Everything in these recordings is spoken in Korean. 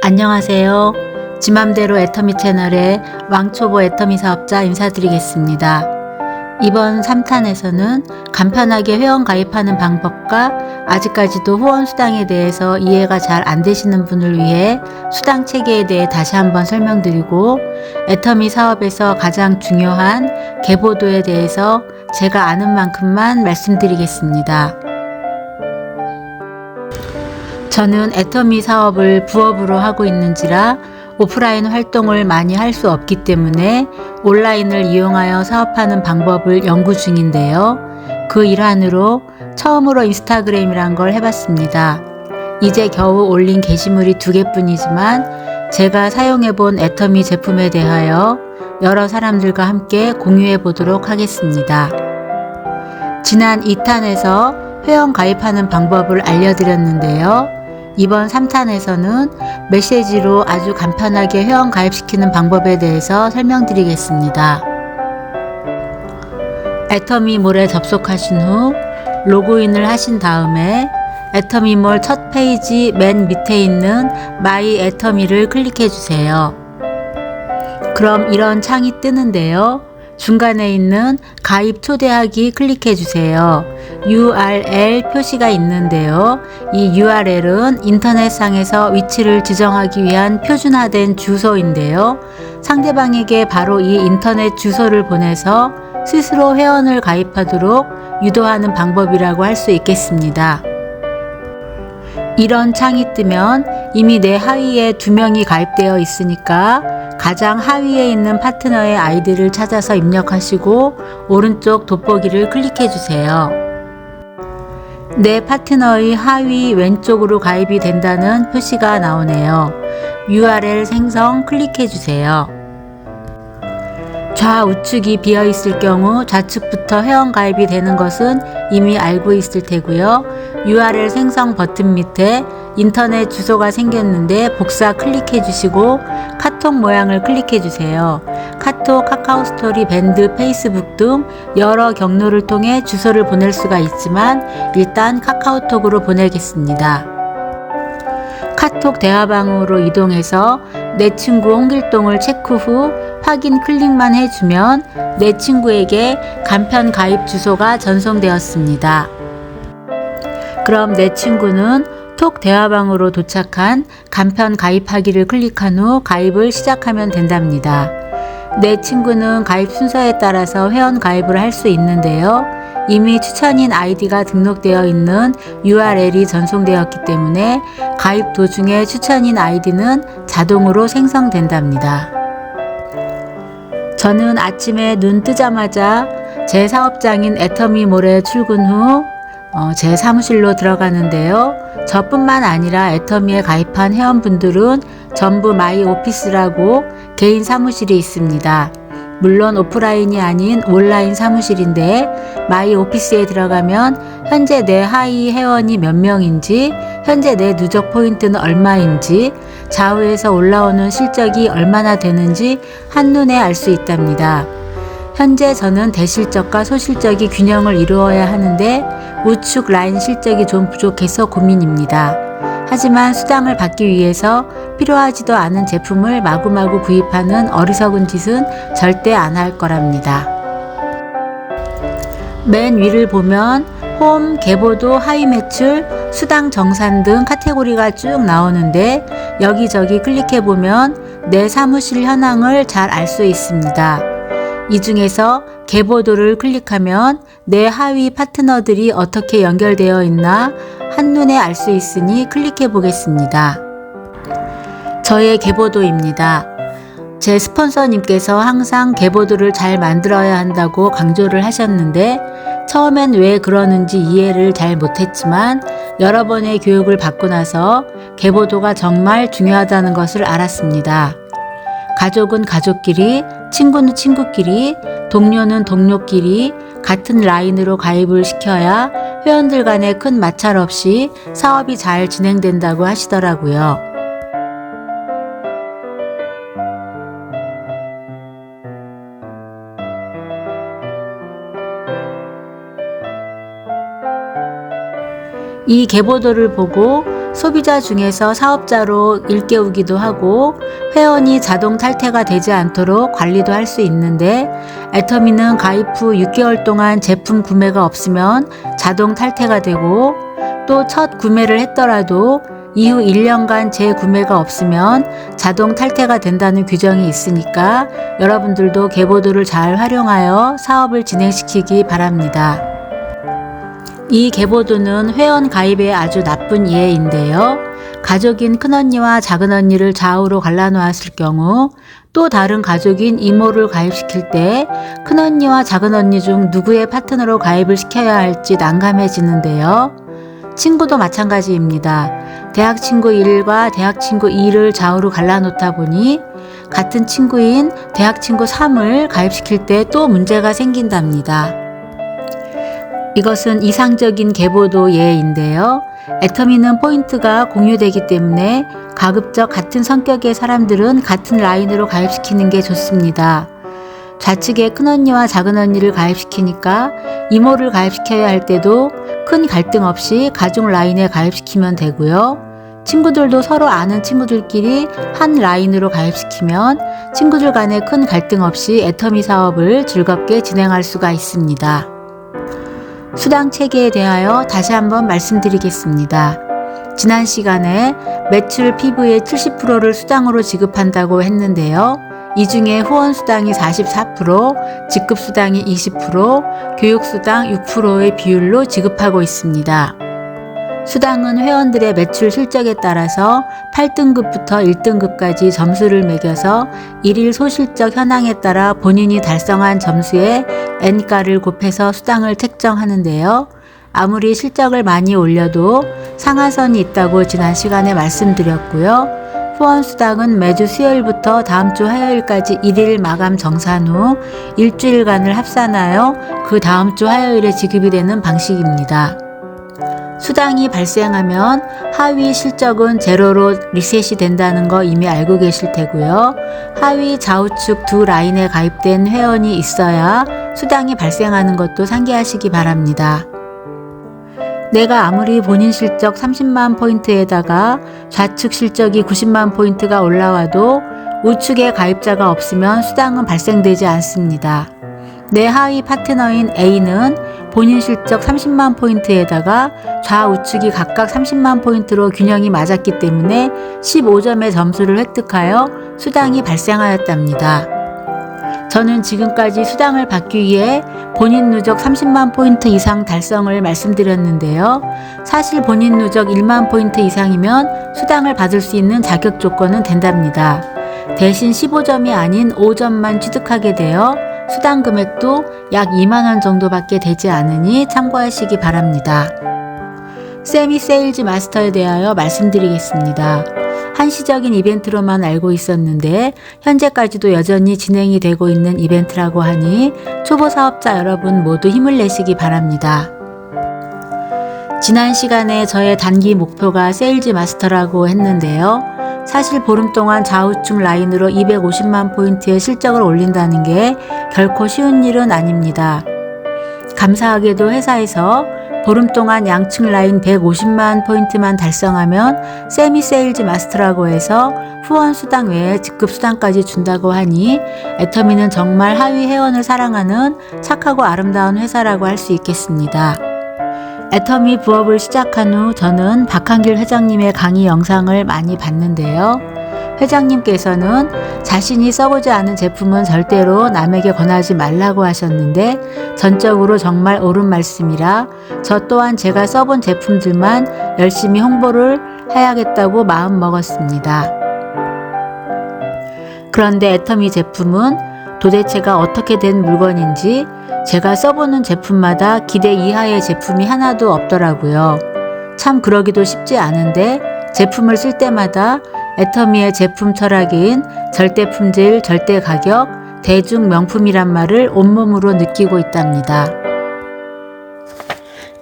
안녕하세요. 지맘대로 애터미 채널의 왕초보 애터미 사업자 인사드리겠습니다. 이번 3탄에서는 간편하게 회원 가입하는 방법과 아직까지도 후원 수당에 대해서 이해가 잘 안 되시는 분을 위해 수당 체계에 대해 다시 한번 설명드리고, 애터미 사업에서 가장 중요한 계보도에 대해서 제가 아는 만큼만 말씀드리겠습니다. 저는 애터미 사업을 부업으로 하고 있는지라 오프라인 활동을 많이 할 수 없기 때문에 온라인을 이용하여 사업하는 방법을 연구 중인데요. 그 일환으로 처음으로 인스타그램이란 걸 해봤습니다. 이제 겨우 올린 게시물이 2개뿐이지만 제가 사용해본 애터미 제품에 대하여 여러 사람들과 함께 공유해 보도록 하겠습니다. 지난 2탄에서 회원 가입하는 방법을 알려드렸는데요. 이번 3탄에서는 메시지로 아주 간편하게 회원 가입시키는 방법에 대해서 설명드리겠습니다. 애터미몰에 접속하신 후 로그인을 하신 다음에 애터미몰 첫 페이지 맨 밑에 있는 마이 애터미를 클릭해 주세요. 그럼 이런 창이 뜨는데요. 중간에 있는 가입 초대하기 클릭해 주세요. URL 표시가 있는데요. 이 URL은 인터넷상에서 위치를 지정하기 위한 표준화된 주소인데요. 상대방에게 바로 이 인터넷 주소를 보내서 스스로 회원을 가입하도록 유도하는 방법이라고 할 수 있겠습니다. 이런 창이 뜨면 이미 내 하위에 2명이 가입되어 있으니까 가장 하위에 있는 파트너의 아이디를 찾아서 입력하시고 오른쪽 돋보기를 클릭해 주세요. 내 파트너의 하위 왼쪽으로 가입이 된다는 표시가 나오네요. URL 생성 클릭해 주세요. 좌우측이 비어 있을 경우 좌측부터 회원 가입이 되는 것은 이미 알고 있을 테고요. URL 생성 버튼 밑에 인터넷 주소가 생겼는데 복사 클릭해 주시고 카톡 모양을 클릭해 주세요. 카톡, 카카오스토리, 밴드, 페이스북 등 여러 경로를 통해 주소를 보낼 수가 있지만 일단 카카오톡으로 보내겠습니다. 카톡 대화방으로 이동해서 내 친구 홍길동을 체크 후 확인 클릭만 해주면 내 친구에게 간편 가입 주소가 전송되었습니다. 그럼 내 친구는 톡 대화방으로 도착한 간편 가입하기를 클릭한 후 가입을 시작하면 된답니다. 내 친구는 가입 순서에 따라서 회원 가입을 할 수 있는데요. 이미 추천인 아이디가 등록되어 있는 URL이 전송되었기 때문에 가입 도중에 추천인 아이디는 자동으로 생성된답니다. 저는 아침에 눈 뜨자마자 제 사업장인 애터미몰에 출근 후 제 사무실로 들어가는데요. 저뿐만 아니라 애터미에 가입한 회원분들은 전부 마이 오피스라고 개인 사무실이 있습니다. 물론 오프라인이 아닌 온라인 사무실인데 마이 오피스에 들어가면 현재 내 하위 회원이 몇 명인지, 현재 내 누적 포인트는 얼마인지, 좌우에서 올라오는 실적이 얼마나 되는지 한눈에 알 수 있답니다. 현재 저는 대실적과 소실적이 균형을 이루어야 하는데 우측 라인 실적이 좀 부족해서 고민입니다. 하지만 수당을 받기 위해서 필요하지도 않은 제품을 마구마구 구입하는 어리석은 짓은 절대 안 할 거랍니다. 맨 위를 보면 홈, 계보도, 하위 매출, 수당 정산 등 카테고리가 쭉 나오는데 여기저기 클릭해보면 내 사무실 현황을 잘 알 수 있습니다. 이 중에서 계보도를 클릭하면 내 하위 파트너들이 어떻게 연결되어 있나 한눈에 알 수 있으니 클릭해 보겠습니다. 저의 계보도입니다. 제 스폰서님께서 항상 계보도를 잘 만들어야 한다고 강조를 하셨는데 처음엔 왜 그러는지 이해를 잘 못했지만 여러 번의 교육을 받고 나서 계보도가 정말 중요하다는 것을 알았습니다. 가족은 가족끼리, 친구는 친구끼리, 동료는 동료끼리 같은 라인으로 가입을 시켜야 회원들 간에 큰 마찰 없이 사업이 잘 진행된다고 하시더라고요. 이 계보도를 보고 소비자 중에서 사업자로 일깨우기도 하고 회원이 자동 탈퇴가 되지 않도록 관리도 할 수 있는데, 애터미는 가입 후 6개월 동안 제품 구매가 없으면 자동 탈퇴가 되고, 또 첫 구매를 했더라도 이후 1년간 재구매가 없으면 자동 탈퇴가 된다는 규정이 있으니까 여러분들도 계보도를 잘 활용하여 사업을 진행시키기 바랍니다. 이 계보도는 회원 가입에 아주 나쁜 예인데요. 가족인 큰언니와 작은언니를 좌우로 갈라놓았을 경우, 또 다른 가족인 이모를 가입시킬 때 큰언니와 작은언니 중 누구의 파트너로 가입을 시켜야 할지 난감해지는데요. 친구도 마찬가지입니다. 대학 친구 1과 대학 친구 2를 좌우로 갈라놓다 보니 같은 친구인 대학 친구 3을 가입시킬 때 또 문제가 생긴답니다. 이것은 이상적인 계보도 예인데요. 애터미는 포인트가 공유되기 때문에 가급적 같은 성격의 사람들은 같은 라인으로 가입시키는 게 좋습니다. 좌측에 큰언니와 작은언니를 가입시키니까 이모를 가입시켜야 할 때도 큰 갈등 없이 가족 라인에 가입시키면 되고요. 친구들도 서로 아는 친구들끼리 한 라인으로 가입시키면 친구들 간에 큰 갈등 없이 애터미 사업을 즐겁게 진행할 수가 있습니다. 수당 체계에 대하여 다시 한번 말씀드리겠습니다. 지난 시간에 매출 PV의 70%를 수당으로 지급한다고 했는데요. 이 중에 후원수당이 44%, 직급수당이 20%, 교육수당 6%의 비율로 지급하고 있습니다. 수당은 회원들의 매출 실적에 따라서 8등급부터 1등급까지 점수를 매겨서 일일 소실적 현황에 따라 본인이 달성한 점수의 N가를 곱해서 수당을 책정하는데요. 아무리 실적을 많이 올려도 상하선이 있다고 지난 시간에 말씀드렸고요. 후원수당은 매주 수요일부터 다음 주 화요일까지 1일 마감 정산 후 일주일간을 합산하여 그 다음 주 화요일에 지급이 되는 방식입니다. 수당이 발생하면 하위 실적은 제로로 리셋이 된다는 거 이미 알고 계실 테고요. 하위 좌우측 두 라인에 가입된 회원이 있어야 수당이 발생하는 것도 상기하시기 바랍니다. 내가 아무리 본인 실적 30만 포인트에다가 좌측 실적이 90만 포인트가 올라와도 우측에 가입자가 없으면 수당은 발생되지 않습니다. 내 하위 파트너인 A는 본인 실적 30만 포인트에다가 좌우측이 각각 30만 포인트로 균형이 맞았기 때문에 15점의 점수를 획득하여 수당이 발생하였답니다. 저는 지금까지 수당을 받기 위해 본인 누적 30만 포인트 이상 달성을 말씀드렸는데요. 사실 본인 누적 1만 포인트 이상이면 수당을 받을 수 있는 자격 조건은 된답니다. 대신 15점이 아닌 5점만 취득하게 되어 수당 금액도 약 2만 원 정도밖에 되지 않으니 참고하시기 바랍니다. 세미 세일즈 마스터에 대하여 말씀드리겠습니다. 한시적인 이벤트로만 알고 있었는데 현재까지도 여전히 진행이 되고 있는 이벤트라고 하니 초보 사업자 여러분 모두 힘을 내시기 바랍니다. 지난 시간에 저의 단기 목표가 세일즈 마스터라고 했는데요. 사실 보름 동안 좌우측 라인으로 250만 포인트의 실적을 올린다는 게 결코 쉬운 일은 아닙니다. 감사하게도 회사에서 보름 동안 양측 라인 150만 포인트만 달성하면 세미 세일즈 마스터라고 해서 후원 수당 외에 직급 수당까지 준다고 하니 애터미는 정말 하위 회원을 사랑하는 착하고 아름다운 회사라고 할 수 있겠습니다. 애터미 부업을 시작한 후 저는 박한길 회장님의 강의 영상을 많이 봤는데요. 회장님께서는 자신이 써보지 않은 제품은 절대로 남에게 권하지 말라고 하셨는데 전적으로 정말 옳은 말씀이라 저 또한 제가 써본 제품들만 열심히 홍보를 해야겠다고 마음 먹었습니다. 그런데 애터미 제품은 도대체가 어떻게 된 물건인지 제가 써보는 제품마다 기대 이하의 제품이 하나도 없더라고요. 참 그러기도 쉽지 않은데 제품을 쓸 때마다 애터미의 제품 철학인 절대 품질, 절대 가격, 대중 명품이란 말을 온몸으로 느끼고 있답니다.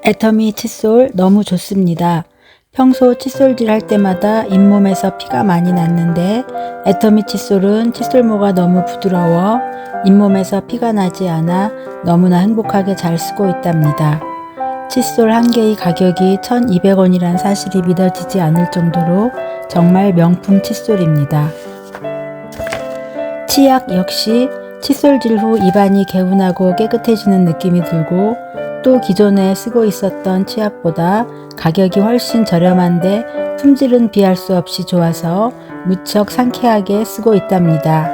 애터미 칫솔 너무 좋습니다. 평소 칫솔질 할 때마다 잇몸에서 피가 많이 났는데 애터미 칫솔은 칫솔모가 너무 부드러워 잇몸에서 피가 나지 않아 너무나 행복하게 잘 쓰고 있답니다. 칫솔 한 개의 가격이 1,200원이란 사실이 믿어지지 않을 정도로 정말 명품 칫솔입니다. 치약 역시 칫솔질 후 입안이 개운하고 깨끗해지는 느낌이 들고 또 기존에 쓰고 있었던 치약보다 가격이 훨씬 저렴한데 품질은 비할 수 없이 좋아서 무척 상쾌하게 쓰고 있답니다.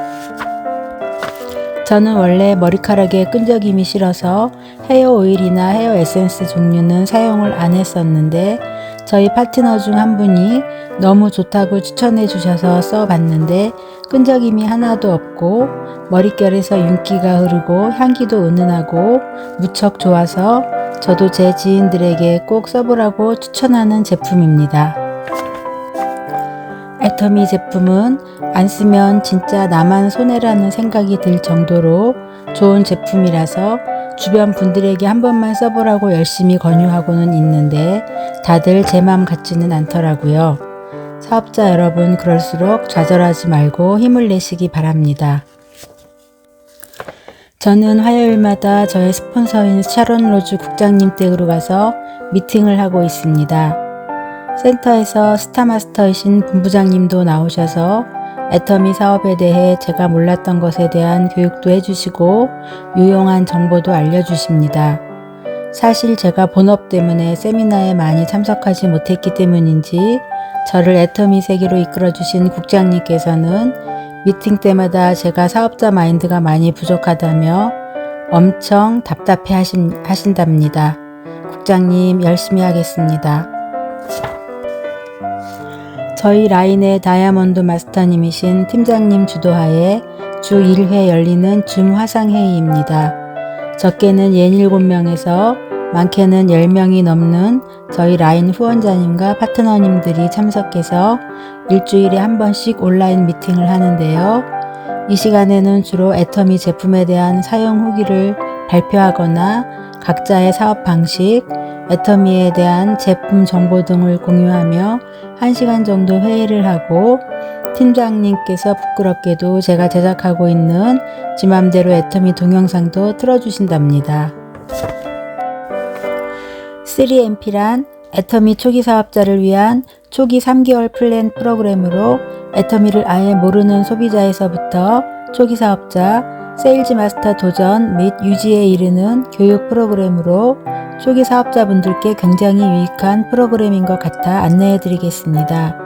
저는 원래 머리카락에 끈적임이 싫어서 헤어 오일이나 헤어 에센스 종류는 사용을 안 했었는데 저희 파트너 중 한 분이 너무 좋다고 추천해 주셔서 써봤는데 끈적임이 하나도 없고 머릿결에서 윤기가 흐르고 향기도 은은하고 무척 좋아서 저도 제 지인들에게 꼭 써보라고 추천하는 제품입니다. 애터미 제품은 안 쓰면 진짜 나만 손해라는 생각이 들 정도로 좋은 제품이라서 주변 분들에게 한 번만 써보라고 열심히 권유하고는 있는데 다들 제 맘 같지는 않더라고요. 사업자 여러분, 그럴수록 좌절하지 말고 힘을 내시기 바랍니다. 저는 화요일마다 저의 스폰서인 샤론 로즈 국장님 댁으로 가서 미팅을 하고 있습니다. 센터에서 스타마스터이신 본부장님도 나오셔서 애터미 사업에 대해 제가 몰랐던 것에 대한 교육도 해주시고 유용한 정보도 알려주십니다. 사실 제가 본업 때문에 세미나에 많이 참석하지 못했기 때문인지 저를 애터미 세계로 이끌어주신 국장님께서는 미팅 때마다 제가 사업자 마인드가 많이 부족하다며 엄청 답답해 하신답니다. 국장님 열심히 하겠습니다. 저희 라인의 다이아몬드 마스터님이신 팀장님 주도하에 주 1회 열리는 줌 화상회의입니다. 적게는 67명에서 많게는 10명이 넘는 저희 라인 후원자님과 파트너님들이 참석해서 일주일에 한 번씩 온라인 미팅을 하는데요. 이 시간에는 주로 애터미 제품에 대한 사용 후기를 발표하거나 각자의 사업 방식, 애터미에 대한 제품 정보 등을 공유하며 1시간 정도 회의를 하고 팀장님께서 부끄럽게도 제가 제작하고 있는 지 맘대로 애터미 동영상도 틀어주신답니다. 3MP란 애터미 초기 사업자를 위한 초기 3개월 플랜 프로그램으로 애터미를 아예 모르는 소비자에서부터 초기 사업자, 세일즈 마스터 도전 및 유지에 이르는 교육 프로그램으로 초기 사업자분들께 굉장히 유익한 프로그램인 것 같아 안내해 드리겠습니다.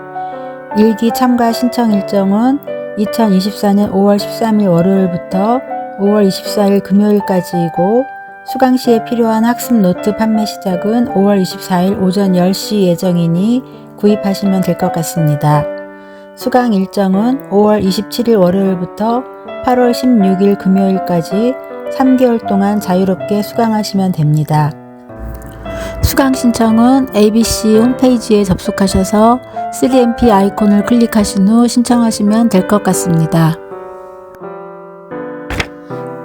일기 참가 신청 일정은 2024년 5월 13일 월요일부터 5월 24일 금요일까지이고 수강 시에 필요한 학습 노트 판매 시작은 5월 24일 오전 10시 예정이니 구입하시면 될 것 같습니다. 수강 일정은 5월 27일 월요일부터 8월 16일 금요일까지 3개월 동안 자유롭게 수강하시면 됩니다. 수강 신청은 ABC 홈페이지에 접속하셔서 3MP 아이콘을 클릭하신 후 신청하시면 될 것 같습니다.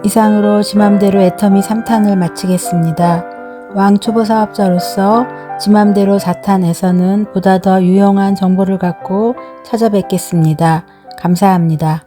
이상으로 지 맘대로 애터미 3탄을 마치겠습니다. 왕 초보 사업자로서 지 맘대로 4탄에서는 보다 더 유용한 정보를 갖고 찾아뵙겠습니다. 감사합니다.